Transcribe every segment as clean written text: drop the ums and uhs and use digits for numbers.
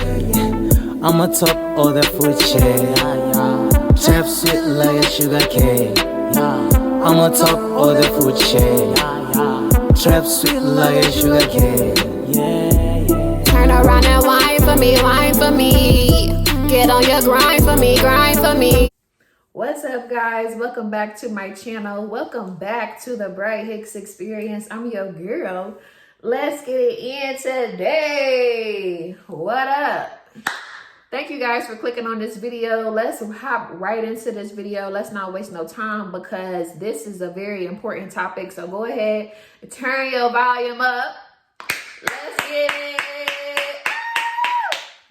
I'm on top of the food chain. Chef sweet like a sugar cane. I'm on top of the food chain. Trap sweet like a sugar cane. Turn around and whine for me, whine for me. Get on your grind for me, grind for me. What's up, guys? Welcome back to my channel. Welcome back to the Bright Hicks Experience. I'm your girl. Let's get it in today. What up? Thank you guys for clicking on this video. Let's hop right into this video. Let's not waste no time because this is a very important topic. So go ahead and turn your volume up. Let's get it.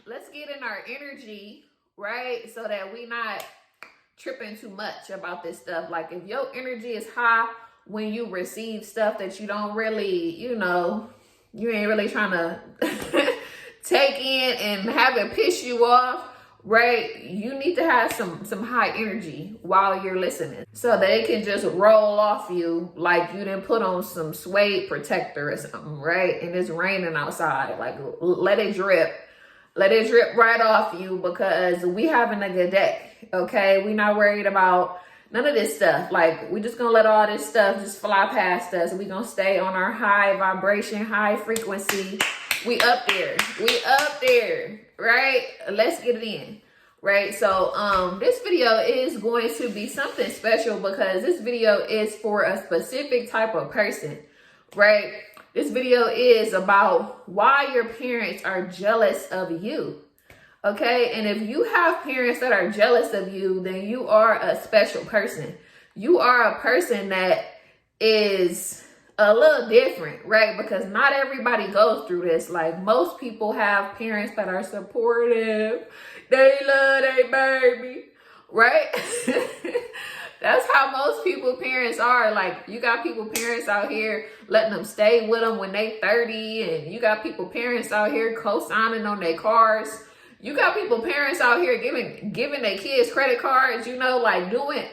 Let's get in our energy, right? So that we not tripping too much about this stuff. Like if your energy is high when you receive stuff that you don't really, you ain't really trying to take in and have it piss you off, right? You need to have some high energy while you're listening so that it can just roll off you like you didn't put on some suede protector or something, right? And it's raining outside. Like let it drip. Let it drip right off you because we having a good day, okay? We not worried about none of this stuff. Like, we just gonna let all this stuff just fly past us. We gonna stay on our high vibration, high frequency. We up there, right? Let's get it in, right? So, this video is going to be something special because this video is for a specific type of person, right? This video is about why your parents are jealous of you, okay? And if you have parents that are jealous of you, then you are a special person. You are a person that is a little different, right? Because not everybody goes through this. Like most people have parents that are supportive. They love their baby, right? That's how most people parents are. Like you got people parents out here letting them stay with them when they 30, and you got people parents out here co-signing on their cars. You got people parents out here giving their kids credit cards, like doing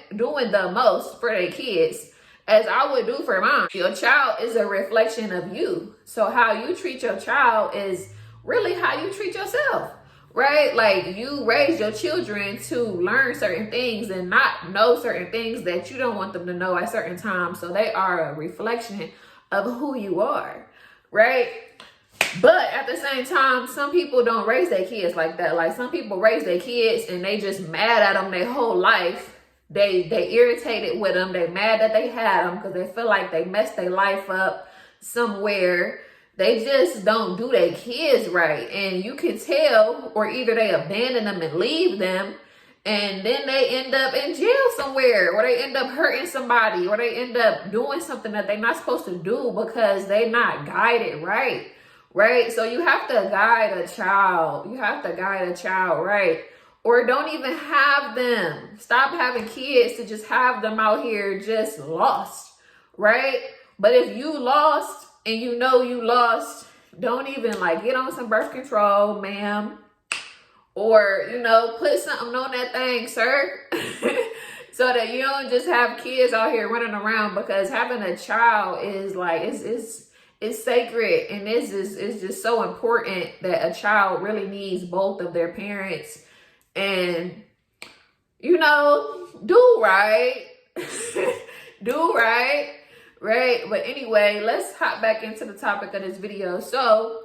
the most for their kids as I would do for mine. Your child is a reflection of you. So how you treat your child is really how you treat yourself. Right? Like you raise your children to learn certain things and not know certain things that you don't want them to know at certain times. So they are a reflection of who you are, right? But at the same time, some people don't raise their kids like that. Like some people raise their kids and they just mad at them their whole life. They irritated with them. They mad that they had them because they feel like they messed their life up somewhere. They just don't do their kids right. And you can tell, or either they abandon them and leave them, and then they end up in jail somewhere, or they end up hurting somebody, or they end up doing something that they're not supposed to do because they're not guided right. Right? So you have to guide a child. You have to guide a child right. Or don't even have them. Stop having kids to just have them out here just lost. Right? But if you lost, and you lost, don't even get on some birth control, ma'am. Or, put something on that thing, sir. So that you don't just have kids out here running around, because having a child is it's sacred. And it's just so important that a child really needs both of their parents. And, do right. Do right. Right? But anyway, let's hop back into the topic of this video. So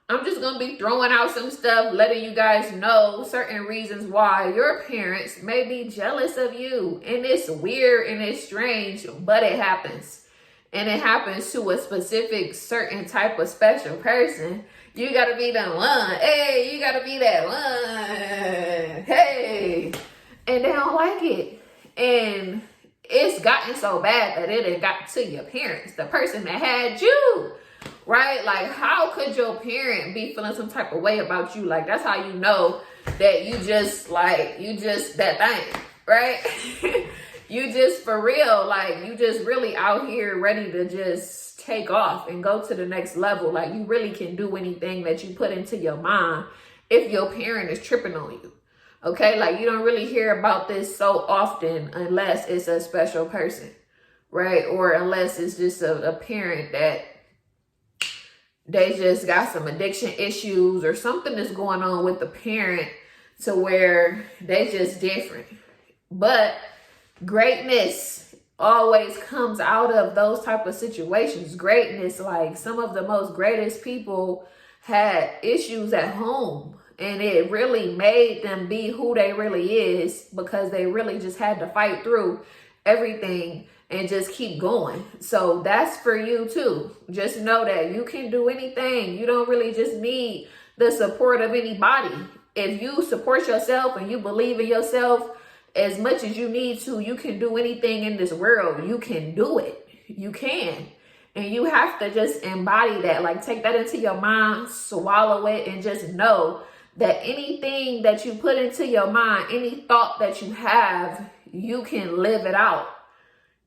I'm just going to be throwing out some stuff, letting you guys know certain reasons why your parents may be jealous of you. And it's weird and it's strange, but it happens. And it happens to a specific certain type of special person. You got to be that one. Hey, you got to be that one. Hey. And they don't like it. And it's gotten so bad that it got to your parents, the person that had you, right? Like, how could your parent be feeling some type of way about you? Like, that's how you know that you just that thing, right? You just for real, like, you just really out here ready to just take off and go to the next level. Like, you really can do anything that you put into your mind if your parent is tripping on you. Okay, like you don't really hear about this so often unless it's a special person, right? Or unless it's just a parent that they just got some addiction issues or something is going on with the parent to where they just different. But greatness always comes out of those type of situations. Greatness, like some of the most greatest people had issues at home, and it really made them be who they really is because they really just had to fight through everything and just keep going. So that's for you too. Just know that you can do anything. You don't really just need the support of anybody. If you support yourself and you believe in yourself as much as you need to, you can do anything in this world. You can do it. You can. And you have to just embody that. Like, take that into your mind, swallow it, and just know that anything that you put into your mind, any thought that you have, you can live it out.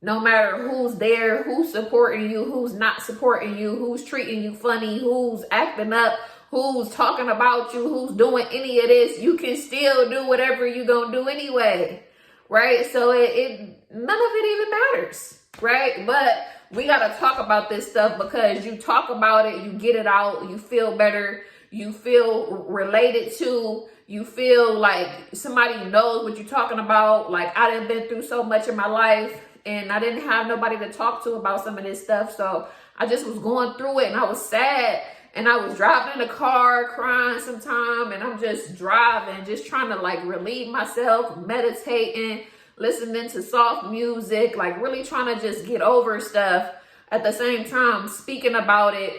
No matter who's there, who's supporting you, who's not supporting you, who's treating you funny, who's acting up, who's talking about you, who's doing any of this, you can still do whatever you're gonna do anyway, right? So none of it even matters, right? But we gotta talk about this stuff because you talk about it, you get it out, you feel better, you feel related to, you feel like somebody knows what you're talking about. Like, I done been through so much in my life and I didn't have nobody to talk to about some of this stuff. So I just was going through it and I was sad. And I was driving in the car crying sometime, and I'm just driving, just trying to like relieve myself, meditating, listening to soft music, like really trying to just get over stuff. At the same time, speaking about it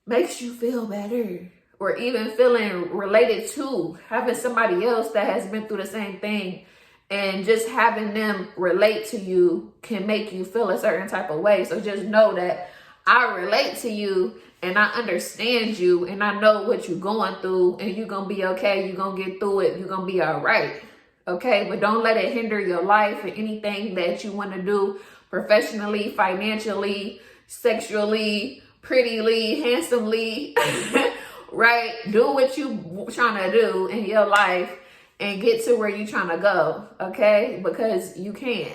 makes you feel better, or even feeling related to, having somebody else that has been through the same thing and just having them relate to you can make you feel a certain type of way. So just know that I relate to you and I understand you and I know what you're going through, and you're going to be okay. You're going to get through it. You're going to be all right. Okay. But don't let it hinder your life and anything that you want to do professionally, financially, sexually, prettily, handsomely, right? Do what you trying to do in your life and get to where you're trying to go. Okay. Because you can.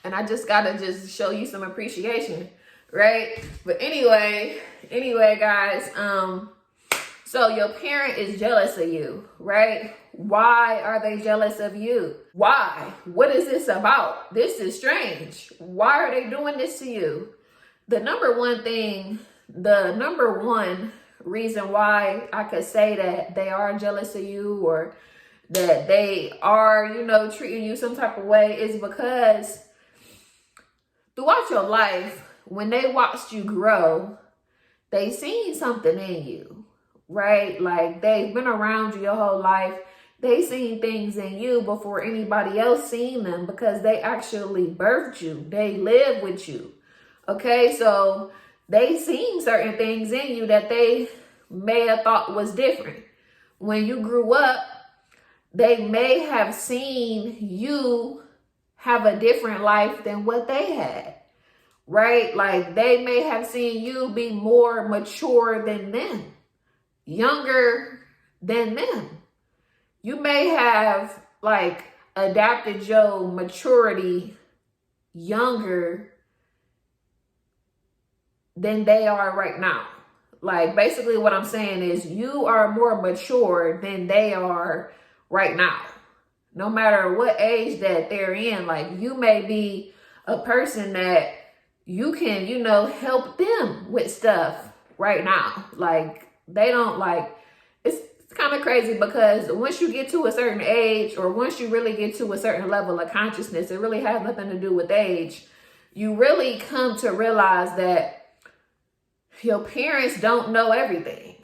And I just gotta just show you some appreciation, right? But anyway, guys, so your parent is jealous of you, right? Why are they jealous of you? Why? What is this about? This is strange. Why are they doing this to you? The number one reason why I could say that they are jealous of you, or that they are, treating you some type of way, is because throughout your life, when they watched you grow, they seen something in you, right? Like, they've been around you your whole life. They seen things in you before anybody else seen them, because they actually birthed you. They live with you. Okay, so they seen certain things in you that they may have thought was different. When you grew up, they may have seen you have a different life than what they had, right? Like, they may have seen you be more mature than them, younger than them. You may have like adapted your maturity younger than they are right now. Like, basically what I'm saying is you are more mature than they are right now. No matter what age that they're in, like, you may be a person that you can, help them with stuff right now. Like, they don't it's kind of crazy, because once you get to a certain age, or once you really get to a certain level of consciousness, it really has nothing to do with age. You really come to realize that your parents don't know everything.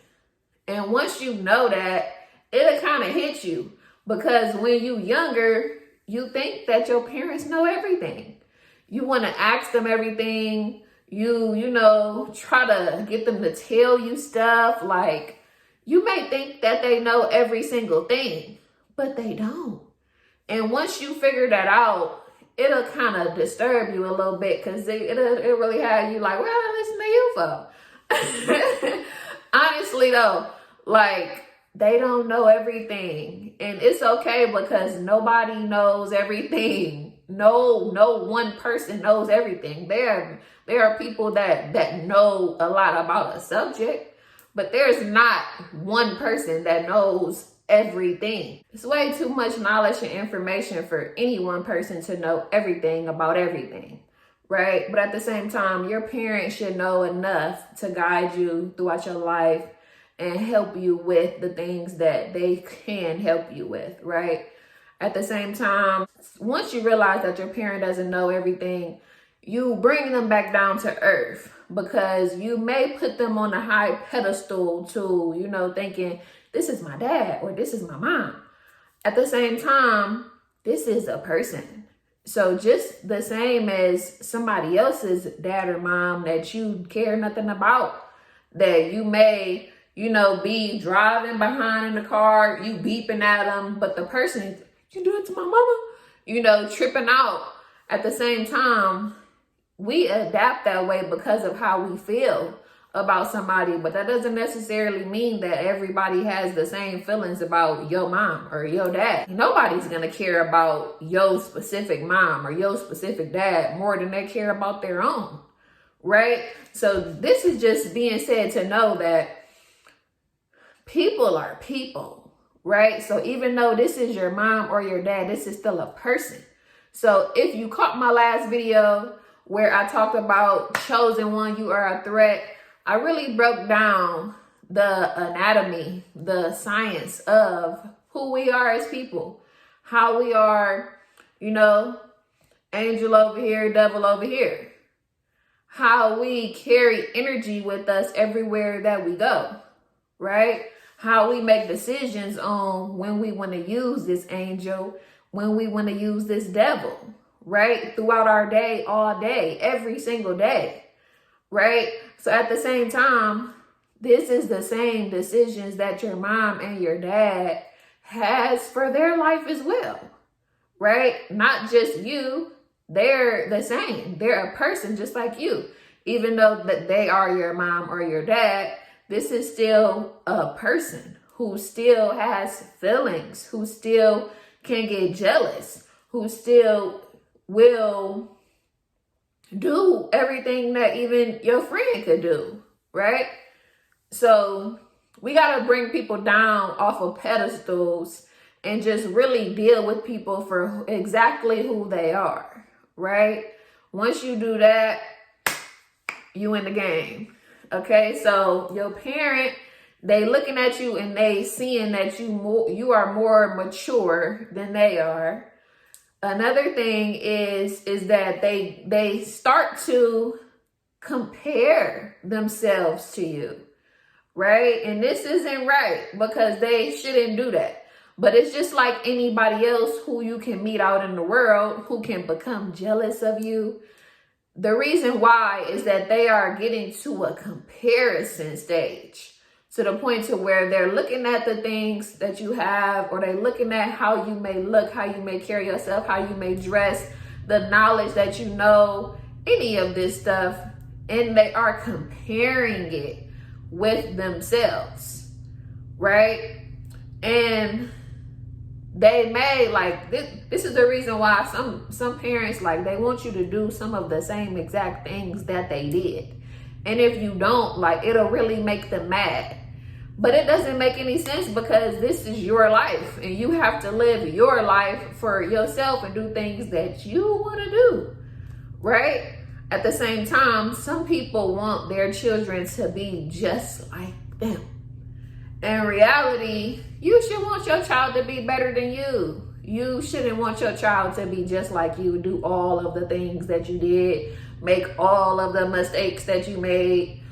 And once you know that, it'll kind of hit you. Because when you younger, you think that your parents know everything. You want to ask them everything. You try to get them to tell you stuff. Like, you may think that they know every single thing, but they don't. And once you figure that out, it'll kind of disturb you a little bit, because it'll really have you like, well, I listen to you for. Honestly though, like, they don't know everything, and it's okay, because nobody knows everything. No one person knows everything. There are people that know a lot about a subject, but there's not one person that knows everything. It's way too much knowledge and information for any one person to know everything about everything, right? But at the same time, your parents should know enough to guide you throughout your life and help you with the things that they can help you with, right? At the same time, once you realize that your parent doesn't know everything, you bring them back down to earth, because you may put them on a high pedestal to, you know, thinking, this is my dad or this is my mom. At the same time, this is a person. So just the same as somebody else's dad or mom that you care nothing about, that you may, you know, be driving behind in the car, you beeping at them, but the person, you do it to my mama, you know, tripping out. At the same time, we adapt that way because of how we feel about somebody, but that doesn't necessarily mean that everybody has the same feelings about your mom or your dad. Nobody's gonna care about your specific mom or your specific dad more than they care about their own, right? So this is just being said to know that people are people, right? So even though this is your mom or your dad, this is still a person. So if you caught my last video where I talked about chosen one, you are a threat, I really broke down the anatomy, the science of who we are as people, how we are, you know, angel over here, devil over here, how we carry energy with us everywhere that we go, right? How we make decisions on when we want to use this angel, when we want to use this devil, right? Throughout our day, all day, every single day. Right? So at the same time, this is the same decisions that your mom and your dad has for their life as well, right? Not just you, they're the same. They're a person just like you. Even though that they are your mom or your dad, this is still a person who still has feelings, who still can get jealous, who still will do everything that even your friend could do, right? So we got to bring people down off of pedestals and just really deal with people for exactly who they are, right? Once you do that, you in the game, okay? So your parent, they looking at you and they seeing that you are more mature than they are. Another thing is that they start to compare themselves to you, right? And this isn't right, because they shouldn't do that. But it's just like anybody else who you can meet out in the world who can become jealous of you. The reason why is that they are getting to a comparison stage, to the point to where they're looking at the things that you have, or they're looking at how you may look, how you may carry yourself, how you may dress, the knowledge that you know, any of this stuff, and they are comparing it with themselves, right? And they may, like, this is the reason why some parents, like, they want you to do some of the same exact things that they did. And if you don't, like, it'll really make them mad. But it doesn't make any sense, because this is your life and you have to live your life for yourself and do things that you want to do, right? At the same time, some people want their children to be just like them. In reality, you should want your child to be better than you. You shouldn't want your child to be just like you, do all of the things that you did, make all of the mistakes that you made.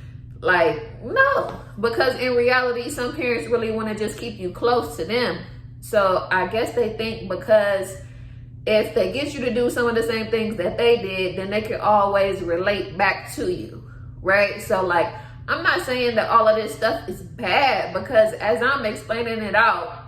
Like, no, because in reality, some parents really want to just keep you close to them. So I guess they think because if they get you to do some of the same things that they did, then they can always relate back to you, right? So, like, I'm not saying that all of this stuff is bad, because as I'm explaining it out,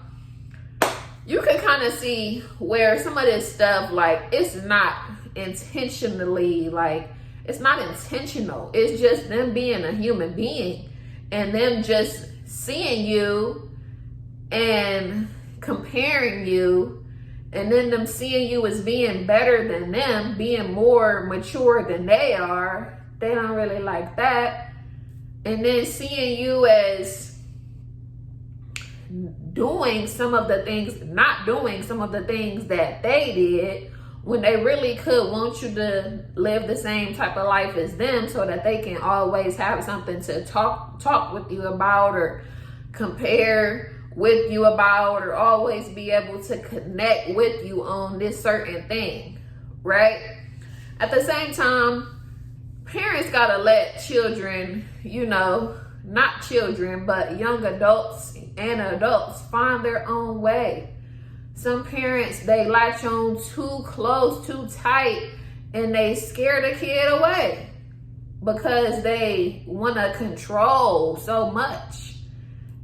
you can kind of see where some of this stuff, like, it's not intentionally, like, it's not intentional. It's just them being a human being and them just seeing you and comparing you and then them seeing you as being better than them, being more mature than they are, they don't really like that. And then seeing you as doing some of the things, not doing some of the things that they did, when they really could want you to live the same type of life as them, so that they can always have something to talk with you about, or compare with you about, or always be able to connect with you on this certain thing, right? At the same time, parents gotta let children, not children, but young adults and adults find their own way. Some parents, they latch on too close, too tight, and they scare the kid away because they want to control so much.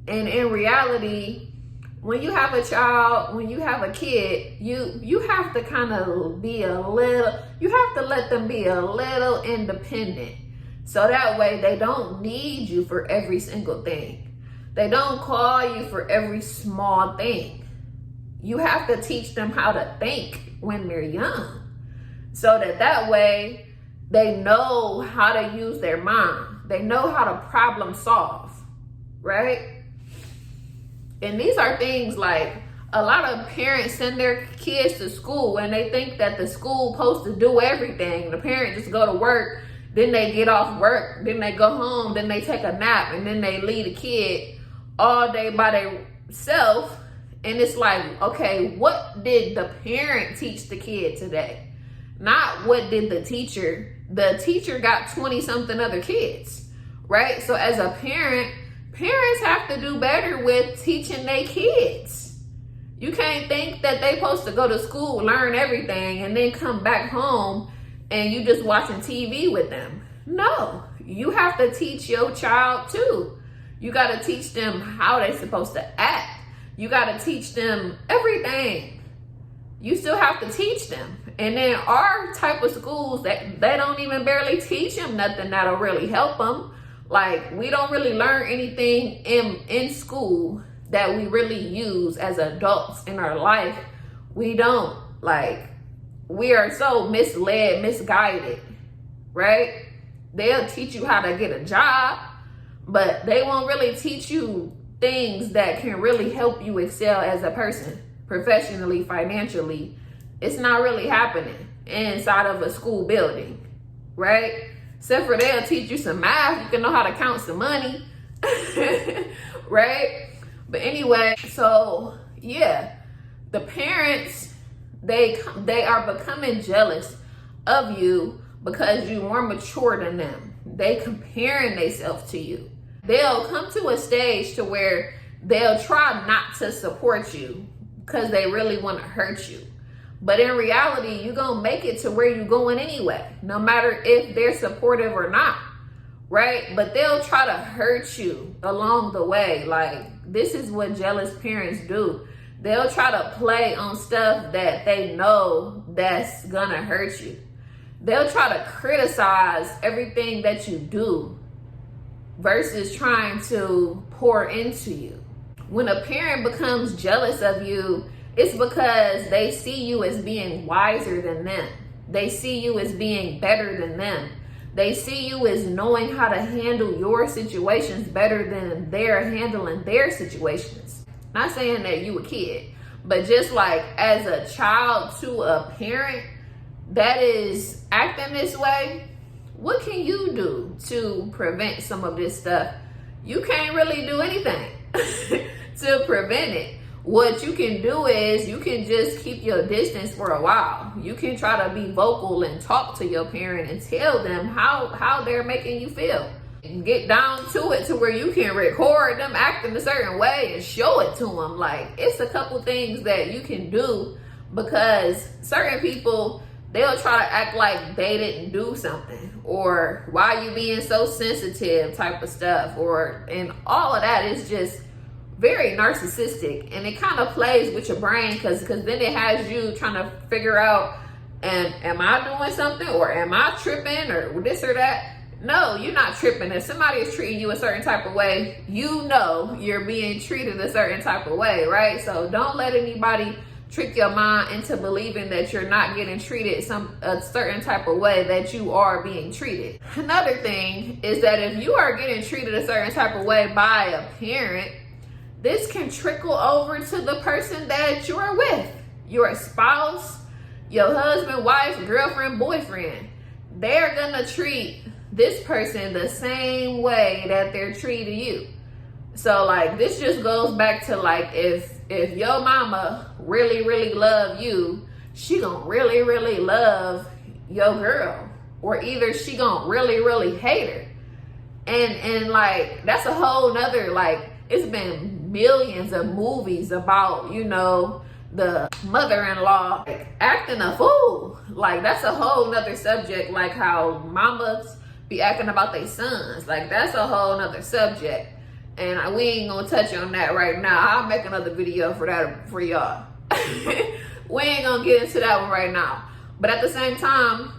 And in reality, when you have a child, when you have a kid, you have to kind of be you have to let them be a little independent. So that way they don't need you for every single thing. They don't call you for every small thing. You have to teach them how to think when they're young, so that way they know how to use their mind. They know how to problem solve, right? And these are things like, a lot of parents send their kids to school and they think that the school supposed to do everything. The parent just go to work, then they get off work, then they go home, then they take a nap, and then they leave the kid all day by themselves. And it's like, okay, what did the parent teach the kid today? Not what did the teacher. The teacher got 20 something other kids, right? So as a parent, parents have to do better with teaching their kids. You can't think that they supposed to go to school, learn everything, and then come back home and you just watching TV with them. No, you have to teach your child too. You got to teach them how they're supposed to act. You got to teach them everything. You still have to teach them. And then our type of schools, that they don't even barely teach them nothing that'll really help them. Like, we don't really learn anything in school that we really use as adults in our life. We don't. Like, we are so misled, misguided, right? They'll teach you how to get a job, but they won't really teach you things that can really help you excel as a person, professionally, financially. It's not really happening inside of a school building, right? Except for they'll teach you some math. You can know how to count some money, right? But anyway, so yeah, the parents, they are becoming jealous of you because you're more mature than them. They comparing themselves to you. They'll come to a stage to where they'll try not to support you because they really want to hurt you. But in reality, you're going to make it to where you're going anyway, no matter if they're supportive or not, right? But they'll try to hurt you along the way. Like, this is what jealous parents do. They'll try to play on stuff that they know that's going to hurt you. They'll try to criticize everything that you do versus trying to pour into you. When a parent becomes jealous of you, it's because they see you as being wiser than them. They see you as being better than them. They see you as knowing how to handle your situations better than they're handling their situations. Not saying that you a kid, but just like as a child to a parent that is acting this way, what can you do to prevent some of this stuff? You can't really do anything to prevent it. What you can do is you can just keep your distance for a while. You can try to be vocal and talk to your parent and tell them how they're making you feel. And get down to it to where you can record them acting a certain way and show it to them. Like, it's a couple things that you can do, because certain people, they'll try to act like they didn't do something, or why you being so sensitive type of stuff, and all of that is just very narcissistic, and it kind of plays with your brain because then it has you trying to figure out, am I doing something, or am I tripping, or this or that? No, you're not tripping. If somebody is treating you a certain type of way, you know you're being treated a certain type of way, right? So don't let anybody trick your mind into believing that you're not getting treated a certain type of way that you are being treated. Another thing is that if you are getting treated a certain type of way by a parent, this can trickle over to the person that you're with, your spouse, your husband, wife, girlfriend, boyfriend. They're gonna treat this person the same way that they're treating you. So like, this just goes back to like, if your mama really love you, she gonna really love your girl, or either she gonna really hate her. And like, that's a whole nother, like, it's been millions of movies about, you know, the mother-in-law like, acting a fool. Like, that's a whole nother subject, like how mamas be acting about their sons. Like, that's a whole nother subject. And we ain't gonna touch on that right now. I'll make another video for that for y'all. We ain't gonna get into that one right now. But at the same time,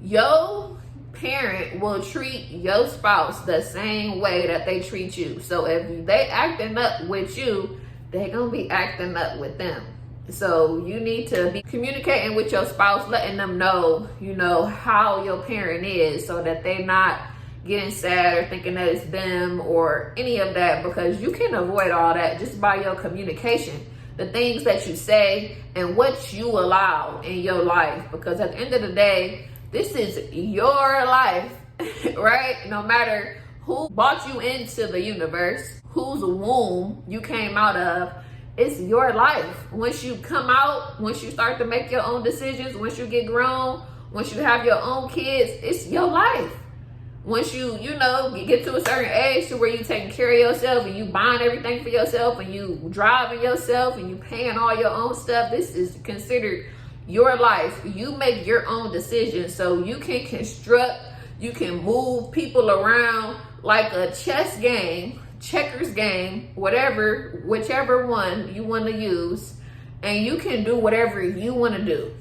your parent will treat your spouse the same way that they treat you. So if they acting up with you, they gonna be acting up with them. So you need to be communicating with your spouse, letting them know, you know, how your parent is, so that they not getting sad or thinking that it's them or any of that, because you can avoid all that just by your communication, the things that you say and what you allow in your life. Because at the end of the day, this is your life, right? No matter who brought you into the universe, whose womb you came out of, it's your life. Once you come out, once you start to make your own decisions, once you get grown, once you have your own kids, it's your life. Once you know, you get to a certain age to where you taking care of yourself and you buying everything for yourself and you driving yourself and you paying all your own stuff, this is considered your life. You make your own decisions, so you can construct, you can move people around like a chess game, checkers game, whatever, whichever one you want to use, and you can do whatever you want to do.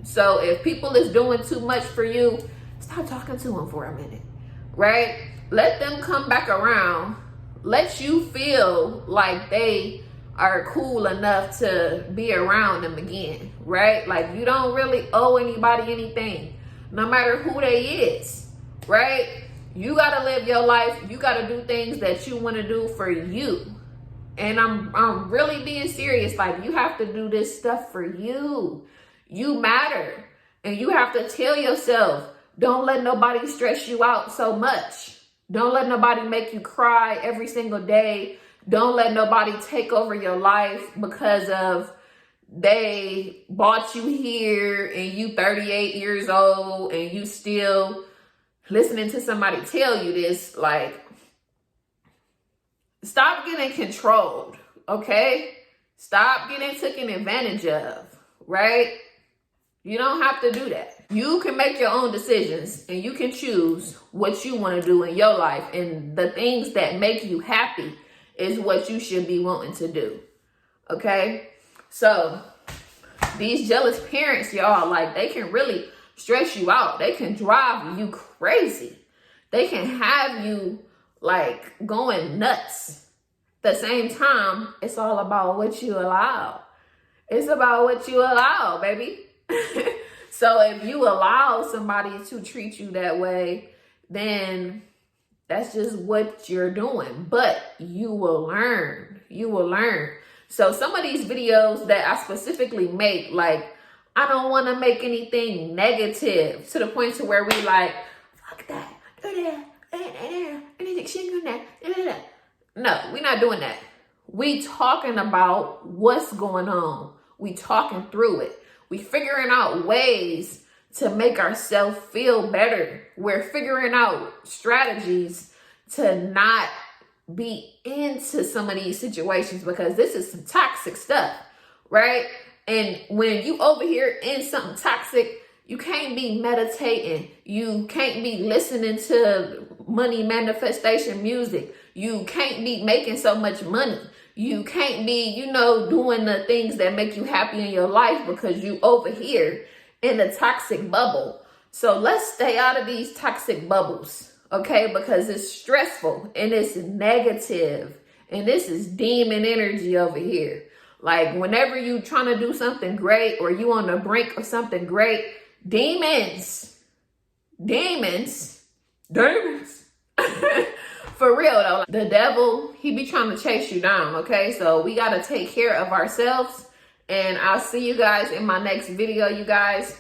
So if people is doing too much for you, stop talking to them for a minute. Right? Let them come back around. Let you feel like they are cool enough to be around them again. Right? Like, you don't really owe anybody anything, no matter who they is. Right? You gotta live your life. You gotta do things that you want to do for you. And I'm really being serious. Like, you have to do this stuff for you. You matter. And you have to tell yourself, don't let nobody stress you out so much. Don't let nobody make you cry every single day. Don't let nobody take over your life because of they bought you here and you 38 years old and you still listening to somebody tell you this. Like, stop getting controlled, okay? Stop getting taken advantage of, right? You don't have to do that. You can make your own decisions and you can choose what you want to do in your life. And the things that make you happy is what you should be wanting to do. Okay? So these jealous parents, y'all, like, they can really stress you out. They can drive you crazy. They can have you like going nuts. At the same time, it's all about what you allow. It's about what you allow, baby. So if you allow somebody to treat you that way, then that's just what you're doing. But you will learn. You will learn. So some of these videos that I specifically make, like, I don't want to make anything negative to the point to where we like, fuck that, do that, no, we're not doing that. We talking about what's going on. We talking through it. We figuring out ways to make ourselves feel better. We're figuring out strategies to not be into some of these situations, because this is some toxic stuff, right? And when you over here in something toxic, you can't be meditating. You can't be listening to money manifestation music. You can't be making so much money. You can't be, doing the things that make you happy in your life because you over here in the toxic bubble. So let's stay out of these toxic bubbles, okay? Because it's stressful and it's negative and this is demon energy over here. Like whenever you trying to do something great or you on the brink of something great, demons. For real though, the devil, he be trying to chase you down, okay? So we got to take care of ourselves, and I'll see you guys in my next video, you guys.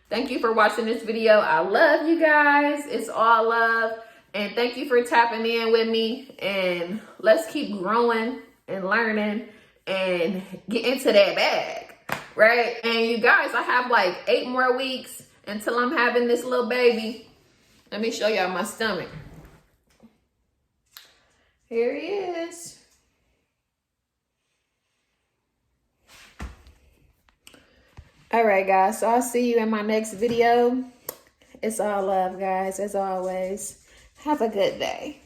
Thank you for watching this video. I love you guys. It's all love. And thank you for tapping in with me, and let's keep growing and learning and get into that bag, right? And you guys, I have like 8 more weeks until I'm having this little baby. Let me show y'all my stomach. Here he is. All right, guys. So I'll see you in my next video. It's all love, guys, as always. Have a good day.